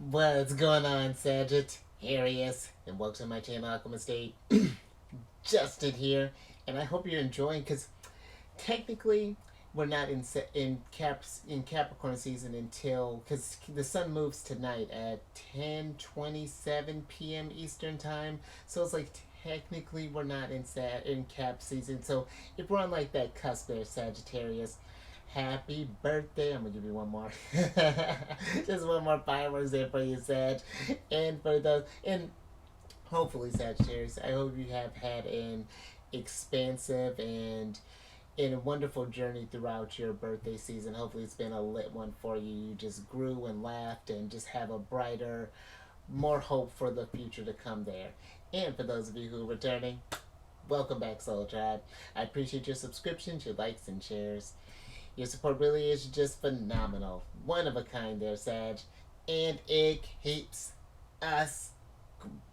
What's going on, Sagittarius? And welcome to my channel, Alchemist. Justin here, and I hope you're enjoying. Because technically, we're not in Capricorn season until because the sun moves tonight at 10:27 p.m. Eastern time. So it's like technically we're not in Cap season. So if we're on like that cusp there, Sagittarius, happy birthday. I'm gonna give you one more. Just one more fireworks there for you, Sag. And for those and hopefully Sagittarius, I hope you have had an expansive and a wonderful journey throughout your birthday season. Hopefully it's been a lit one for you. You just grew and laughed and just have a brighter, more hope for the future to come there. And for those of you who are returning, welcome back, Soul Tribe. I appreciate your subscriptions, your likes, and shares. Your support really is just phenomenal. One of a kind there, Sag. And it keeps us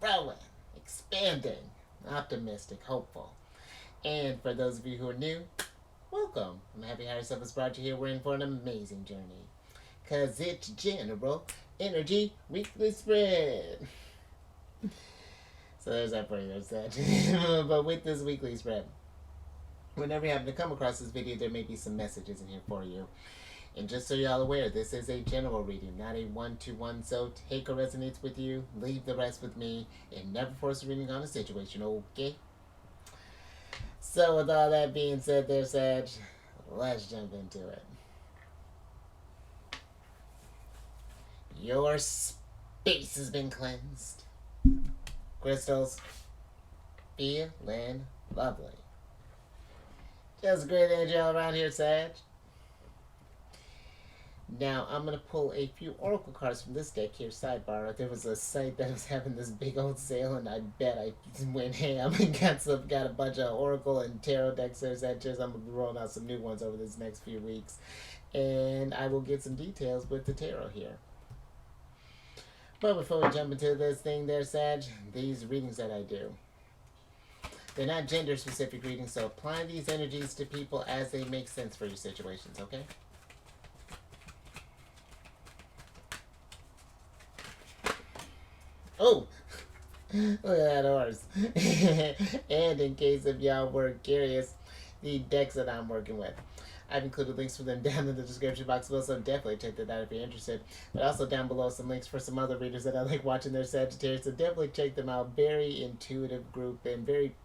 growing, expanding, optimistic, hopeful. And for those of you who are new, welcome. I'm happy how yourself has brought you here. We're in for an amazing journey. Cause it's General Energy Weekly Spread. So there's that for you, Sag. But with this weekly spread, whenever you happen to come across this video, there may be some messages in here for you. And just so y'all aware, this is a general reading, not a one-to-one. So take what resonates with you, leave the rest with me, and never force a reading on a situation, okay? So with all that being said there, Sag, let's jump into it. Your space has been cleansed. Crystals, feeling lovely. Just great energy all around here, Sag. Now, I'm going to pull a few oracle cards from this deck here, sidebar. There was a site that was having this big old sale, and I bet I went ham and got a bunch of oracle and tarot decks there. I'm going to be rolling out some new ones over this next few weeks. And I will get some details with the tarot here. But before we jump into this thing there, Sag, these readings that I do, they're not gender-specific readings, so apply these energies to people as they make sense for your situations, okay? Oh! Look at that horse. And in case of y'all were curious, the decks that I'm working with, I've included links for them down in the description box below, so definitely check that out if you're interested. But also down below some links for some other readers that I like watching their Sagittarius, so definitely check them out. Very intuitive group and very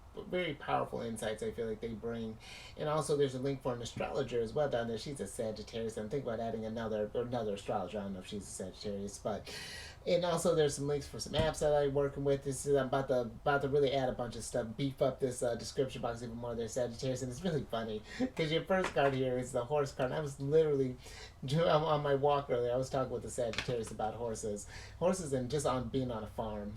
powerful insights I feel like they bring. And also there's a link for an astrologer as well down there. She's a Sagittarius. I'm thinking about adding another astrologer. I don't know if she's a Sagittarius, but and also there's some links for some apps that I'm working with. This is I'm about to really add a bunch of stuff, beef up this description box even more there, Sagittarius, and it's really funny because your first card here is the horse card. I was literally on my walk earlier. I was talking with the Sagittarius about horses, and just on being on a farm.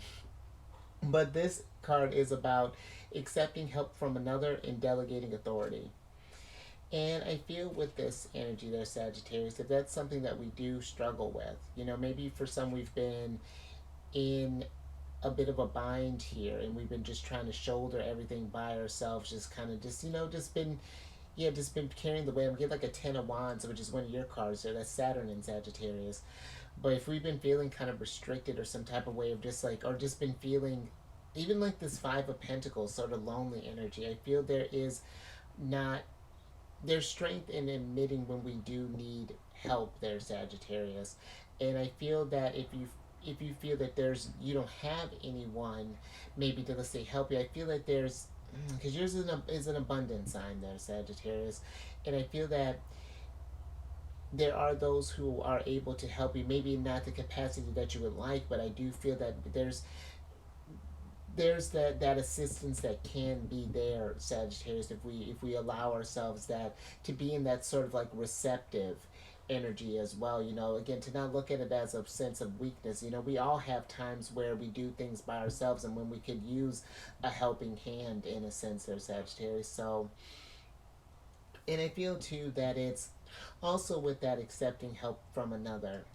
But this card is about accepting help from another and delegating authority. And I feel with this energy there, Sagittarius, if that's something that we do struggle with, maybe for some we've been in a bit of a bind here and we've been just trying to shoulder everything by ourselves, just kind of just been carrying the weight. I'm getting like a 10 of Wands, which is one of your cards there. That's Saturn in Sagittarius. But if we've been feeling kind of restricted or some type of way of just like, or just been feeling even like this Five of Pentacles, sort of lonely energy, I feel there's strength in admitting when we do need help there, Sagittarius. And I feel that if you feel that you don't have anyone maybe to, let's say, help you, I feel like there's, because yours is an abundant sign there, Sagittarius, and I feel that there are those who are able to help you, maybe not the capacity that you would like, but I do feel that there's that assistance that can be there, Sagittarius, if we allow ourselves that to be in that sort of like receptive energy as well. Again, to not look at it as a sense of weakness. We all have times where we do things by ourselves and when we could use a helping hand in a sense there, Sagittarius. So, and I feel too that it's also with that accepting help from another.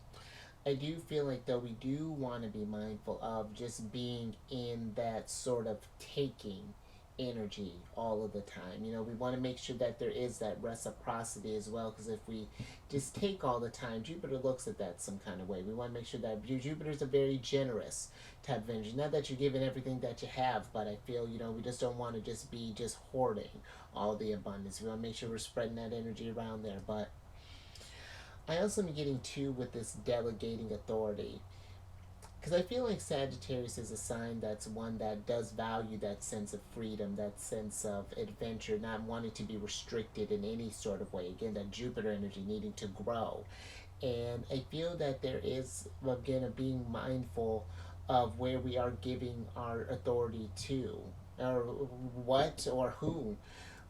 I do feel like, though, we do want to be mindful of just being in that sort of taking energy all of the time. You know, we want to make sure that there is that reciprocity as well, because if we just take all the time, Jupiter looks at that some kind of way. We want to make sure that Jupiter's a very generous type of energy. Not that you're giving everything that you have, but I feel, you know, we just don't want to just be just hoarding all the abundance. We want to make sure we're spreading that energy around there. But I also am getting too with this delegating authority, because I feel like Sagittarius is a sign that's one that does value that sense of freedom, that sense of adventure, not wanting to be restricted in any sort of way. Again, that Jupiter energy needing to grow. And I feel that there is, again, of being mindful of where we are giving our authority to, or what or who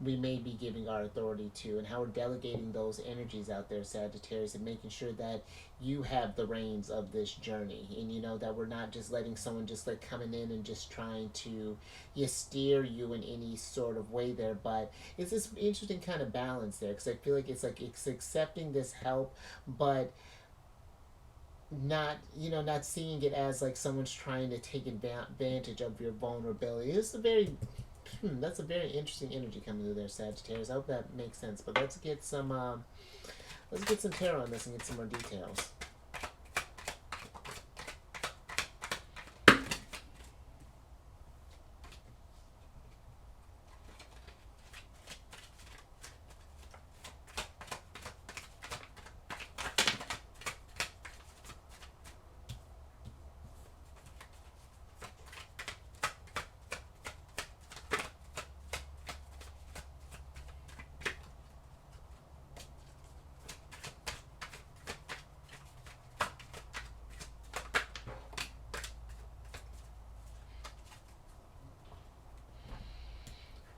we may be giving our authority to, and how we're delegating those energies out there, Sagittarius, and making sure that you have the reins of this journey, and you know that we're not just letting someone just like coming in and just trying to steer you in any sort of way there. But it's this interesting kind of balance there, because I feel like it's accepting this help, but not, you know, not seeing it as like someone's trying to take advantage of your vulnerability. It's a very that's a very interesting energy coming through there, Sagittarius. I hope that makes sense. But let's get some tarot on this and get some more details.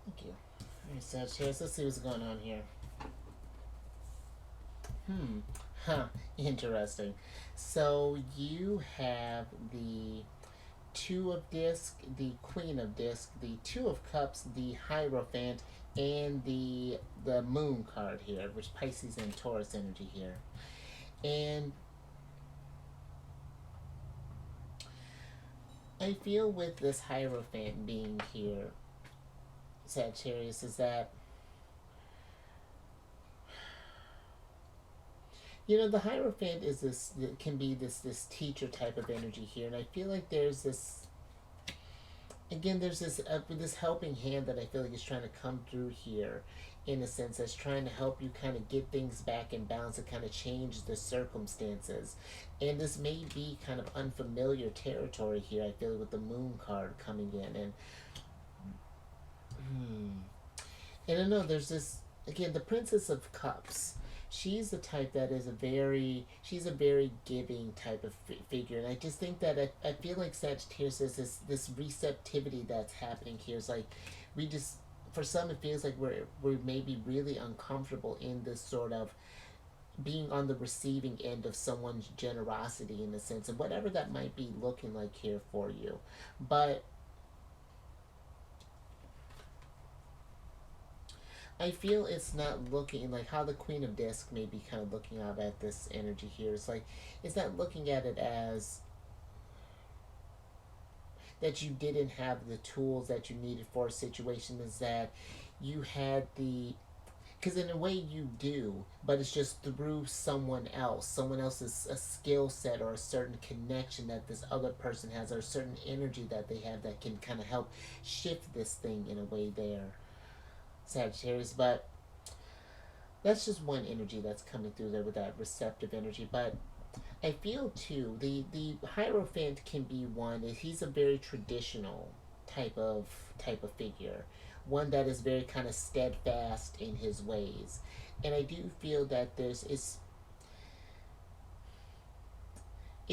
Thank you. Alright, Sagittarius, let's see what's going on here. Huh. Interesting. So you have the Two of Disc, the Queen of Disc, the Two of Cups, the Hierophant, and the Moon card here, which Pisces and Taurus energy here. And I feel with this Hierophant being here, Sagittarius, is that, you know, the Hierophant is this, can be this teacher type of energy here, and I feel like there's this, again, there's this helping hand that I feel like is trying to come through here, in a sense, that's trying to help you kind of get things back in balance and kind of change the circumstances. And this may be kind of unfamiliar territory here, I feel like, with the Moon card coming in. And I know there's this, again, the Princess of Cups. She's the type that is she's a very giving type of figure. And I just think that I feel like Sagittarius is this receptivity that's happening here. It's like we just, for some, it feels like we're maybe really uncomfortable in this sort of being on the receiving end of someone's generosity, in a sense, and whatever that might be looking like here for you. But I feel it's not looking like how the Queen of Disc may be kind of looking out at this energy here. It's like it's not looking at it as that you didn't have the tools that you needed for a situation. Is that you had the, because in a way you do, but it's just through someone else, someone else's a skill set or a certain connection that this other person has, or a certain energy that they have that can kind of help shift this thing in a way there, Sagittarius. But that's just one energy that's coming through there with that receptive energy. But I feel too the Hierophant can be one. He's a very traditional type of figure, one that is very kind of steadfast in his ways, and I do feel that it's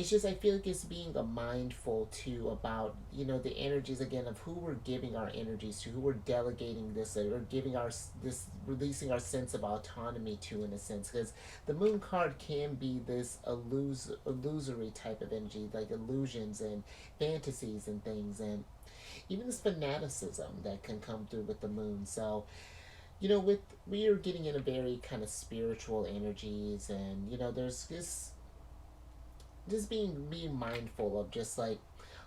just, I feel like it's being a mindful too about, you know, the energies again of who we're giving our energies to, who we're delegating this, or giving our this releasing our sense of autonomy to, in a sense, because the Moon card can be this illusory type of energy, like illusions and fantasies and things, and even this fanaticism that can come through with the Moon. So, you know, with we are getting in a very kind of spiritual energies, and you know, there's this just being mindful of just like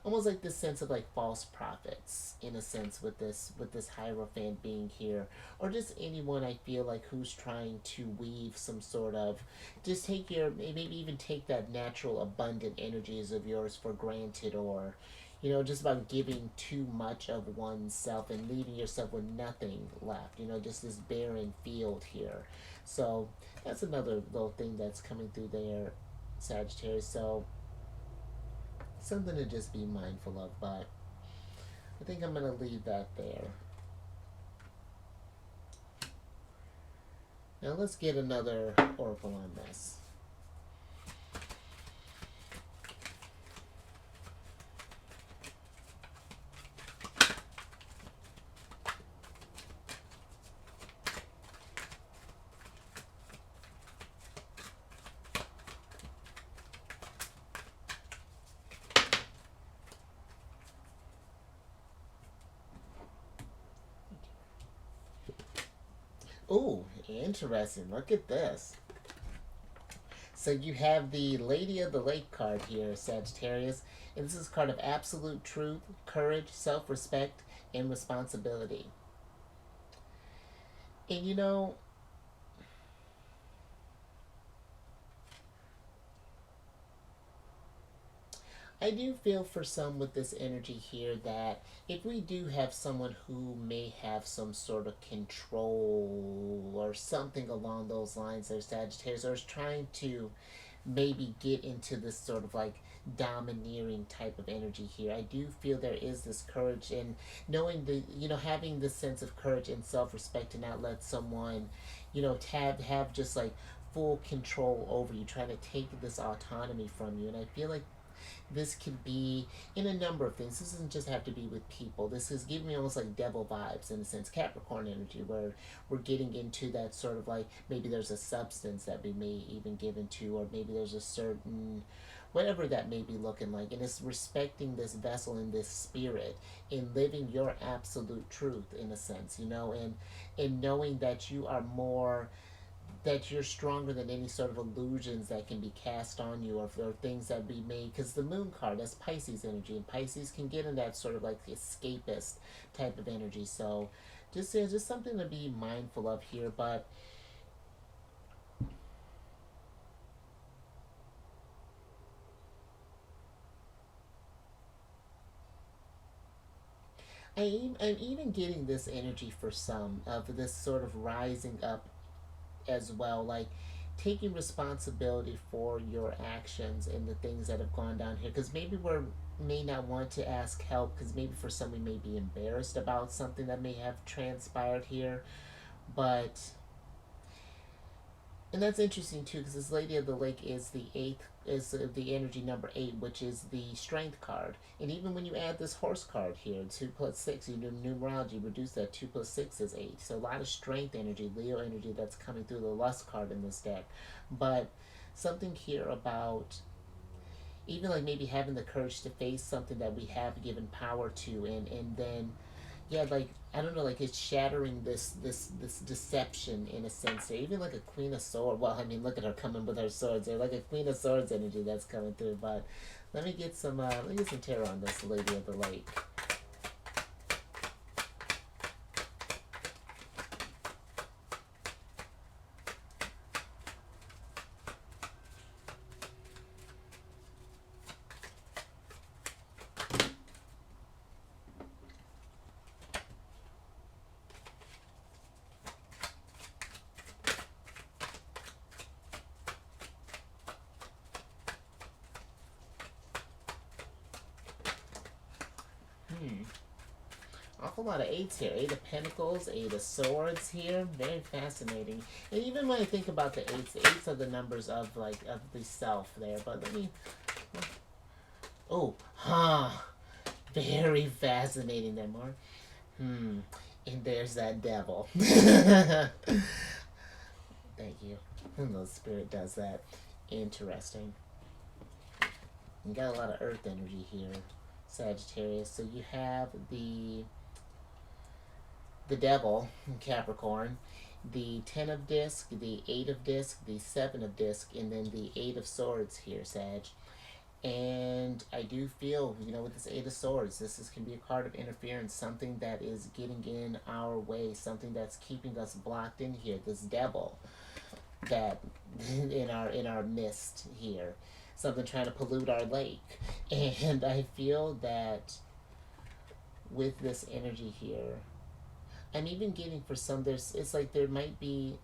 almost like this sense of like false prophets in a sense with this Hierophant being here, or just anyone I feel like who's trying to weave some sort of, just take your, maybe even take that natural abundant energies of yours for granted, or just about giving too much of oneself and leaving yourself with nothing left, just this barren field here. So that's another little thing that's coming through there, Sagittarius. So something to just be mindful of, but I think I'm going to leave that there. Now let's get another oracle on this. Ooh, interesting. Look at this. So you have the Lady of the Lake card here, Sagittarius. And this is a card of absolute truth, courage, self-respect, and responsibility. And I do feel for some with this energy here that if we do have someone who may have some sort of control or something along those lines, or Sagittarius, or is trying to maybe get into this sort of like domineering type of energy here, I do feel there is this courage and knowing having this sense of courage and self-respect to not let someone have just like full control over you, trying to take this autonomy from you. And I feel like this could be in a number of things. This doesn't just have to be with people. This is giving me almost like devil vibes in a sense, Capricorn energy, where we're getting into that sort of like, maybe there's a substance that we may even give into, or maybe there's a certain, whatever that may be looking like. And it's respecting this vessel and this spirit and living your absolute truth in a sense, and knowing that you are more, that you're stronger than any sort of illusions that can be cast on you, or things that be made, because the moon card, that's Pisces energy, and Pisces can get in that sort of like escapist type of energy. So just something to be mindful of here. But I'm even getting this energy for some of this sort of rising up as well, like taking responsibility for your actions and the things that have gone down here, because maybe we may not want to ask help, because maybe for some we may be embarrassed about something that may have transpired here. But and that's interesting too, because this Lady of the Lake is the eighth, is the energy number 8, which is the strength card. And even when you add this horse card here, 2 plus 6, you do numerology, reduce that, 2 plus 6 is 8. So a lot of strength energy, Leo energy, that's coming through the lust card in this deck. But something here about even like maybe having the courage to face something that we have given power to, and then yeah, like I don't know, like it's shattering this deception in a sense. Or even like a Queen of Swords. Well, I mean, look at her coming with her swords. Or like a Queen of Swords energy that's coming through. But let me get some tarot on this Lady of the Lake. Awful lot of 8s here. 8 of Pentacles, 8 of Swords here. Very fascinating. And even when I think about the 8s, the 8s are the numbers of like of the self there. But let me. Oh, very fascinating there, Mark. And there's that devil. Thank you. The spirit does that. Interesting. You got a lot of earth energy here, Sagittarius. So you have the devil, Capricorn, the 10 of disc, the 8 of disc, the 7 of disc, and then the 8 of swords here, Sag. And And I do feel, with this Eight of Swords, can be a card of interference, something that is getting in our way, something that's keeping us blocked in here. This devil that in our midst here, something trying to pollute our lake. And I feel that with this energy here, I'm even getting for some, it's like there might be,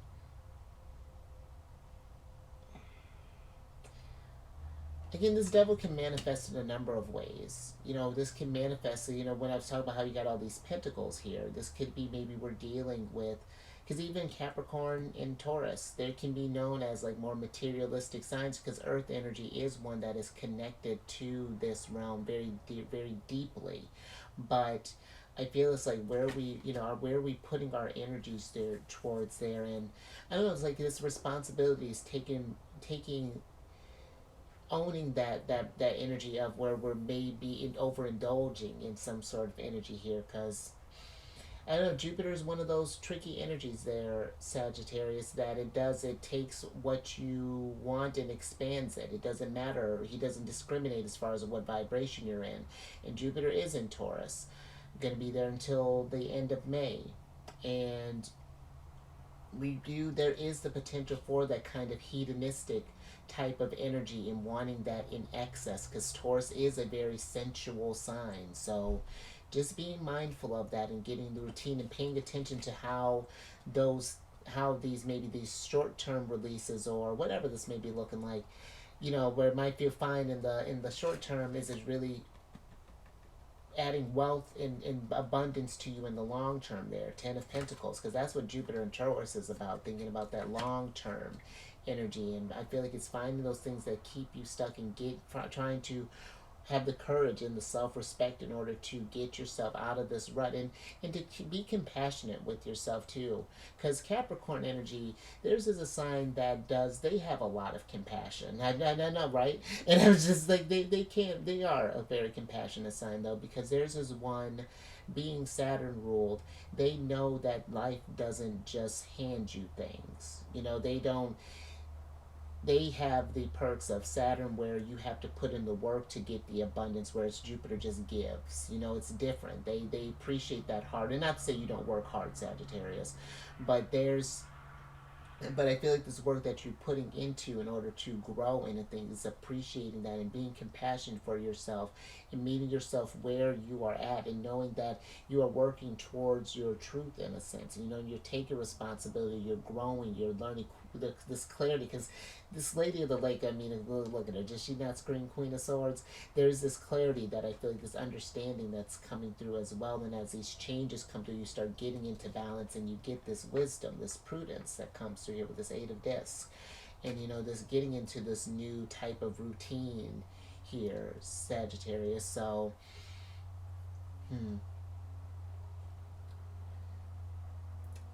again, this devil can manifest in a number of ways. This can manifest, when I was talking about how you got all these pentacles here, this could be maybe we're dealing with, because even Capricorn and Taurus, they can be known as like more materialistic signs, because earth energy is one that is connected to this realm very deeply. But I feel it's like where where are we putting our energies there towards there, and I don't know, it's like this responsibility is taking owning that energy of where we're maybe overindulging in some sort of energy here, because I don't know, Jupiter is one of those tricky energies there, Sagittarius, that it takes what you want and expands it. It doesn't matter. He doesn't discriminate as far as what vibration you're in. And Jupiter is in Taurus. Going to be there until the end of May. And there is the potential for that kind of hedonistic type of energy and wanting that in excess, because Taurus is a very sensual sign. So just being mindful of that and getting the routine and paying attention to how these short-term releases or whatever this may be looking like, where it might feel fine in the short term, is it really adding wealth and abundance to you in the long term there. Ten of Pentacles, because that's what Jupiter and Taurus is about, thinking about that long term energy. And I feel like it's finding those things that keep you stuck and trying to have the courage and the self-respect in order to get yourself out of this rut, and to be compassionate with yourself too, because Capricorn energy, theirs is a sign that they have a lot of compassion. I know, right? And I was just like, they are a very compassionate sign though, because theirs is one, being Saturn ruled, they know that life doesn't just hand you things. They have the perks of Saturn, where you have to put in the work to get the abundance, whereas Jupiter just gives. It's different. They appreciate that hard. And not to say you don't work hard, Sagittarius, but I feel like this work that you're putting into in order to grow in a thing is appreciating that and being compassionate for yourself and meeting yourself where you are at, and knowing that you are working towards your truth in a sense. And you're taking responsibility, you're growing, you're learning this clarity, because this Lady of the Lake, I mean, look at her, does she not scream Queen of Swords? There's this clarity that I feel like, this understanding that's coming through as well, and as these changes come through, you start getting into balance, and you get this wisdom, this prudence that comes through here with this Eight of Discs, and this getting into this new type of routine here, Sagittarius. So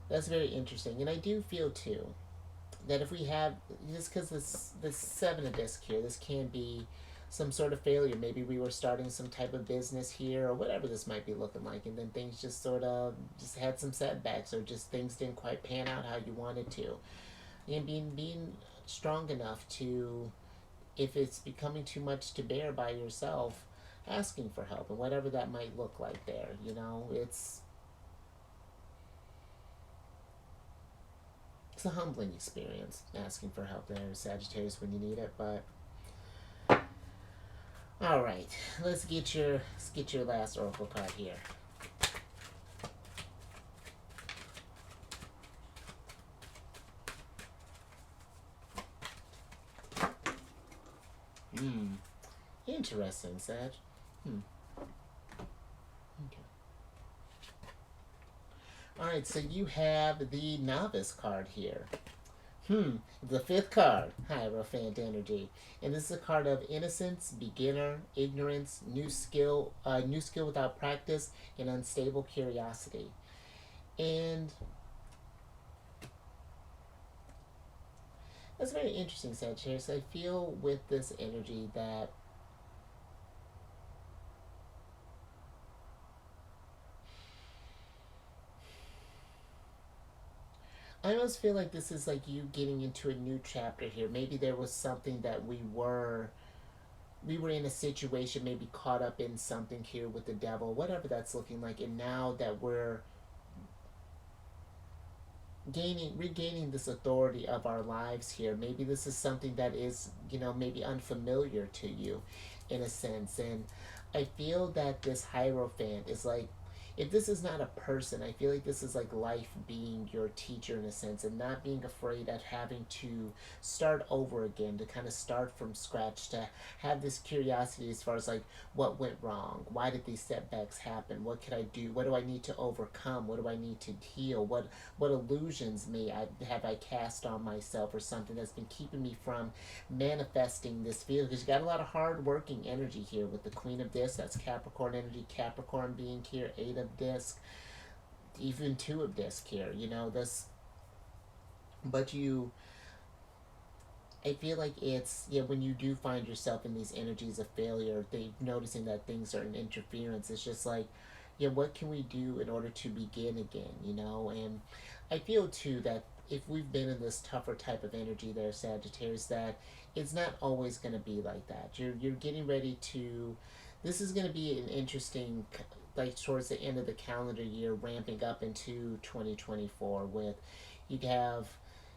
that's very interesting. And I do feel too that if we have, just because this Seven of Discs here, this can be some sort of failure. Maybe we were starting some type of business here, or whatever this might be looking like, and then things just sort of just had some setbacks, or just things didn't quite pan out how you wanted to. And being strong enough to, if it's becoming too much to bear by yourself, asking for help, and whatever that might look like there. It's a humbling experience, asking for help there, Sagittarius, when you need it. But all right, let's get your last oracle card here. Interesting, Sag. Okay. Alright, so you have the Novice card here. The fifth card, Hierophant energy. And this is a card of innocence, beginner, ignorance, new skill without practice, and unstable curiosity. And that's very interesting, Sagittarius. I feel with this energy that I almost feel like this is like you getting into a new chapter here. Maybe there was something that we were we were in a situation, maybe caught up in something here with the devil, whatever that's looking like, and now that we're regaining this authority of our lives here, maybe this is something that is, maybe unfamiliar to you in a sense. And I feel that this Hierophant is like, if this is not a person, I feel like this is like life being your teacher in a sense, and not being afraid of having to start over again, to kind of start from scratch, to have this curiosity as far as like what went wrong, why did these setbacks happen, what could I do, what do I need to overcome, what do I need to heal, what illusions may I have I cast on myself, or something that's been keeping me from manifesting this feeling. Because you got a lot of hard working energy here with the Queen of Discs. That's Capricorn energy. Capricorn being here, 8 of Disc, even 2 of Disc here. This, but you. I feel like it's, yeah, when you do find yourself in these energies of failure, they noticing that things are in interference. It's just like, yeah, what can we do in order to begin again? And I feel too that if we've been in this tougher type of energy there, Sagittarius, that it's not always going to be like that. You're getting ready to. This is going to be an interesting, like towards the end of the calendar year, ramping up into 2024 with, you have,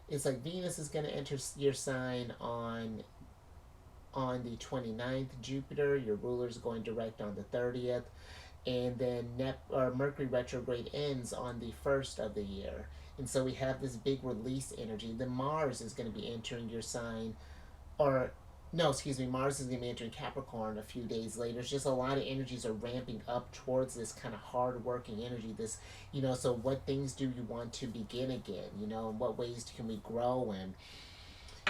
it's like Venus is going to enter your sign on the 29th. Jupiter, your ruler, is going direct on the 30th, and then Mercury retrograde ends on the 1st of the year. And so we have this big release energy. Then Mars is going to be entering your sign, or no, excuse me, Mars is going to be entering Capricorn a few days later. It's just a lot of energies are ramping up towards this kind of hard working energy. This, so what things do you want to begin again? In what ways can we grow? And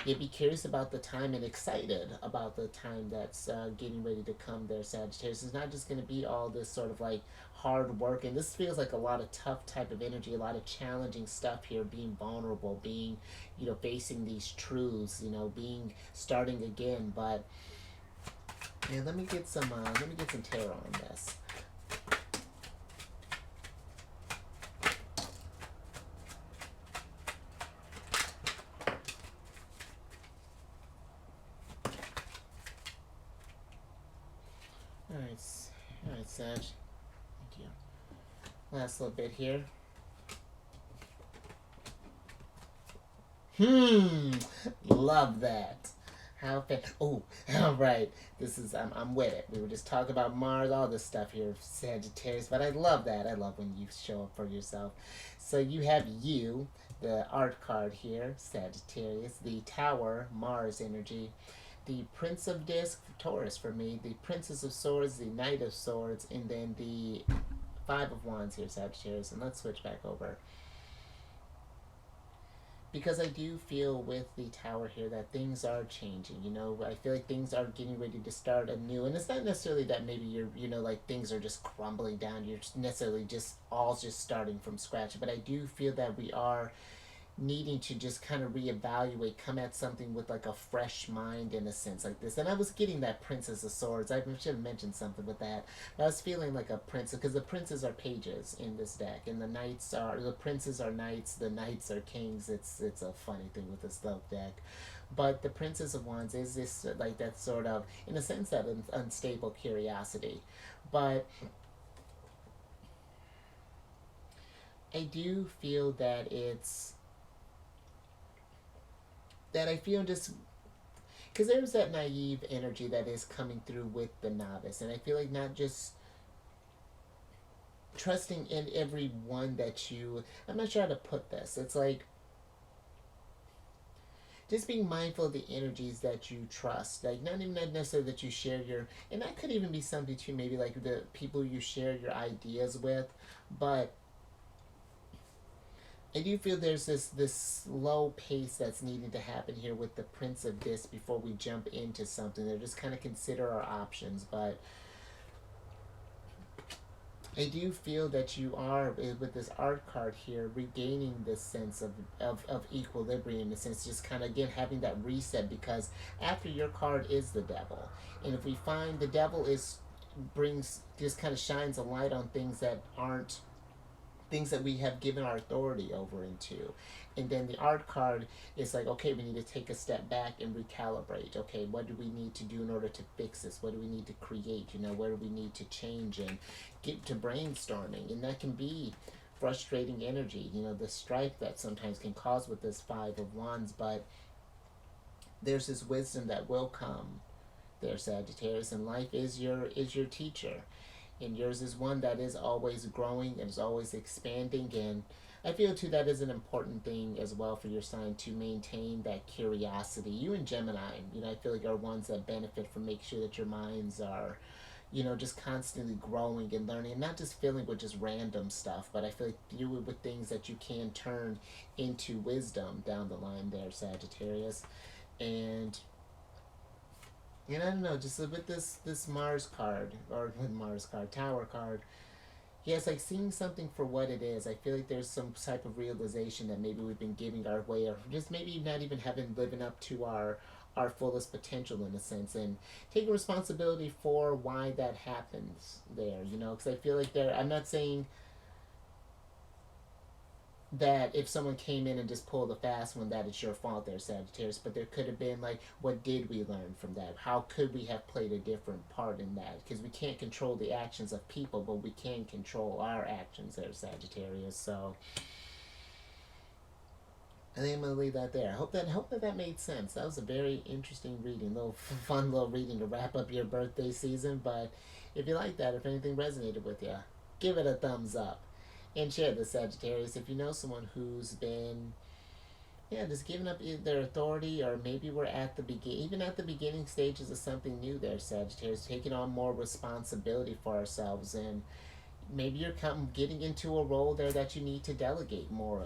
you'd be curious about the time and excited about the time that's getting ready to come there, Sagittarius. It's not just going to be all this sort of like hard work. And this feels like a lot of tough type of energy, a lot of challenging stuff here, being vulnerable, being, facing these truths, being, starting again. But yeah, let me get some tarot on this. All right, Sag. Thank you. Last little bit here. Love that. How oh, all right. This is I'm with it. We were just talking about Mars, all this stuff here, Sagittarius. But I love that. I love when you show up for yourself. So you have you, the art card here, Sagittarius, the Tower, Mars energy, the Prince of Disc, Taurus for me, the Princess of Swords, the Knight of Swords, and then the 5 of Wands here, Sagittarius. And let's switch back over, because I do feel with the Tower here that things are changing. I feel like things are getting ready to start anew, and it's not necessarily that maybe you're, like things are just crumbling down. You're necessarily just all just starting from scratch. But I do feel that we are needing to just kind of reevaluate, come at something with like a fresh mind in a sense like this. And I was getting that Princess of Swords. I should have mentioned something with that. But I was feeling like a princess, because the princes are pages in this deck, and the princes are knights, the knights are kings. It's a funny thing with this love deck. But the Princess of Wands is this, like, that sort of, in a sense, that unstable curiosity. But I do feel that I feel just, because there's that naive energy that is coming through with the novice, and I feel like not just trusting in everyone that you, I'm not sure how to put this, it's like just being mindful of the energies that you trust, like not even necessarily that you share your, and that could even be something too, maybe like the people you share your ideas with. But I do feel there's this slow pace that's needing to happen here with the Prince of Disc before we jump into something. They're just kind of consider our options. But I do feel that you are, with this art card here, regaining this sense of equilibrium, in a sense, just kind of, again, having that reset, because after your card is the devil. And if we find the devil just kind of shines a light on things that aren't things that we have given our authority over into. And then the art card is like, okay, we need to take a step back and recalibrate. Okay, what do we need to do in order to fix this? What do we need to create? Where do we need to change, and get to brainstorming? And that can be frustrating energy, the strife that sometimes can cause with this Five of Wands, but there's this wisdom that will come there, Sagittarius, and life is your teacher, and yours is one that is always growing and is always expanding. And I feel too that is an important thing as well for your sign, to maintain that curiosity. You and Gemini, I feel like are ones that benefit from making sure that your minds are, just constantly growing and learning, and not just filling with just random stuff, but I feel like you with things that you can turn into wisdom down the line there, Sagittarius. And I don't know, just with this Mars card, or Mars card, Tower card. Yeah, it's like seeing something for what it is. I feel like there's some type of realization that maybe we've been giving our way, or just maybe not even having living up to our fullest potential in a sense, and taking responsibility for why that happens there. Because I feel like I'm not saying that if someone came in and just pulled a fast one, that it's your fault there, Sagittarius. But there could have been like, what did we learn from that? How could we have played a different part in that? Because we can't control the actions of people, but we can control our actions there, Sagittarius. So I think I'm gonna leave that there. I hope that made sense. That was a very interesting reading, little fun little reading to wrap up your birthday season. But if you like that, if anything resonated with you, give it a thumbs up and share the Sagittarius. If you know someone who's been, just giving up their authority, or maybe we're at the even at the beginning stages of something new there, Sagittarius, taking on more responsibility for ourselves, and maybe you're getting into a role there that you need to delegate more,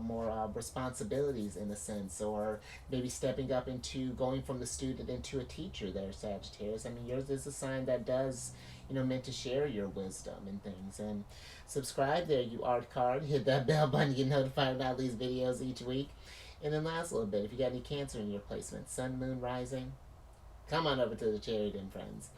more responsibilities in a sense, or maybe stepping up into going from the student into a teacher there, Sagittarius. I mean, yours is a sign that does, meant to share your wisdom and things. And subscribe there, you art card. Hit that bell button to get notified about these videos each week. And then last little bit, if you got any Cancer in your placement, Sun, Moon, Rising, come on over to the Cherry Den, friends.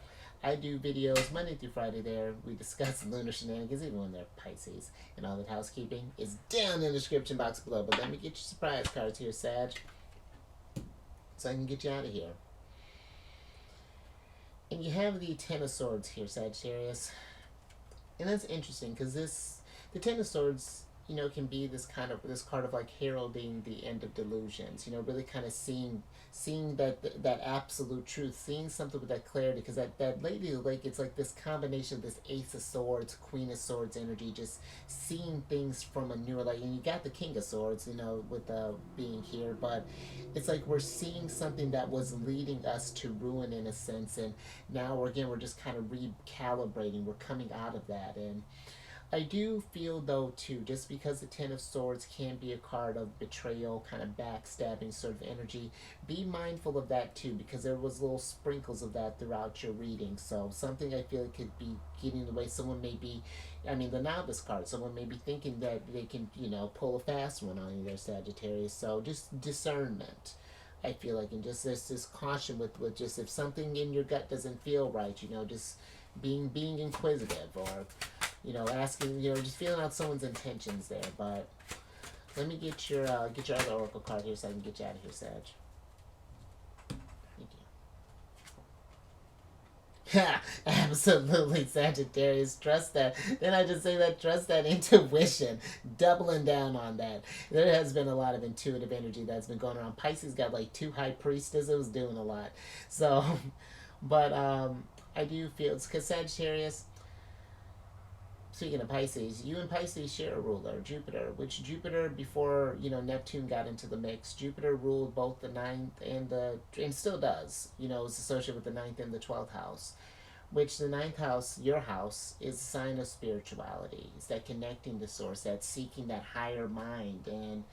I do videos Monday through Friday there. We discuss lunar shenanigans, even when they're Pisces. And all that housekeeping is down in the description box below. But let me get your surprise cards here, Sag, so I can get you out of here. And you have the Ten of Swords here, Sagittarius. And that's interesting because the Ten of Swords, can be this card of like heralding the end of delusions. Really kind of seeing that absolute truth, seeing something with that clarity. Because that Lady of the Lake, it's like this combination of this Ace of Swords, Queen of Swords energy, just seeing things from a newer light. And you got the King of Swords, with being here, but it's like we're seeing something that was leading us to ruin in a sense, and now we're just kind of recalibrating. We're coming out of that. And I do feel though too, just because the Ten of Swords can be a card of betrayal, kind of backstabbing sort of energy, be mindful of that too, because there was little sprinkles of that throughout your reading. So something I feel could be getting in the way. Someone may be, the Novice card, someone may be thinking that they can, pull a fast one on you there, Sagittarius. So just discernment, I feel like, and just this caution with just if something in your gut doesn't feel right, just being inquisitive, or asking, just feeling out someone's intentions there. But let me get your other oracle card here so I can get you out of here, Sag. Thank you. Ha! Absolutely, Sagittarius. Trust that. Then I just say that, trust that intuition. Doubling down on that. There has been a lot of intuitive energy that's been going around. Pisces got like 2 high priestesses doing a lot. So, but I do feel it's because Sagittarius. Speaking of Pisces, you and Pisces share a ruler, Jupiter, which Jupiter, before, Neptune got into the mix, Jupiter ruled both the 9th and still does, is associated with the 9th and the 12th house, which the 9th house, your house, is a sign of spirituality. It's that connecting to source, that seeking that higher mind, and,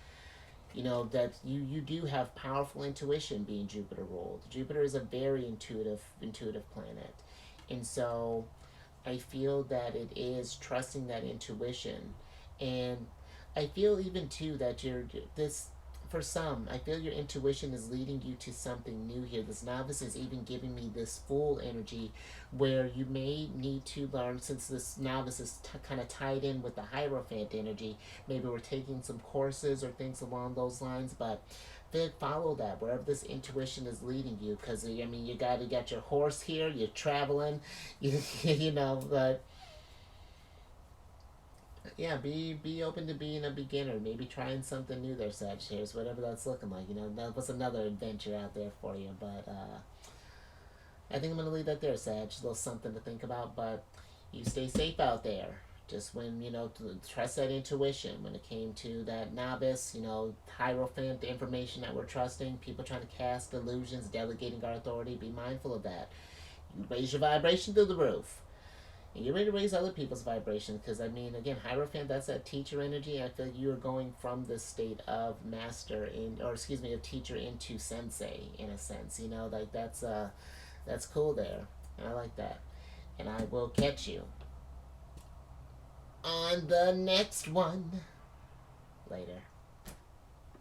that you do have powerful intuition being Jupiter ruled. Jupiter is a very intuitive planet. And so I feel that it is trusting that intuition. And I feel even too that this for some, I feel your intuition is leading you to something new here. This novice is even giving me this full energy where you may need to learn, since this novice is kind of tied in with the Hierophant energy. Maybe we're taking some courses or things along those lines, but follow that wherever this intuition is leading you, because I mean you got your horse here, you're traveling, you know, but yeah, be open to being a beginner, maybe trying something new there, Sagittarius, whatever that's looking like. You know, that was another adventure out there for you. But I think I'm gonna leave that there, Sag. A little something to think about, but you stay safe out there. Just when, you know, to trust that intuition. When it came to that novice, you know, Hierophant, the information that we're trusting, people trying to cast illusions, delegating our authority, be mindful of that. You raise your vibration through the roof. And you're ready to raise other people's vibration, because I mean, again, Hierophant, that's that teacher energy. I feel like you are going from this state of master in, or excuse me, of teacher into sensei in a sense. You know, like that's cool there. And I like that. And I will catch you on the next one later.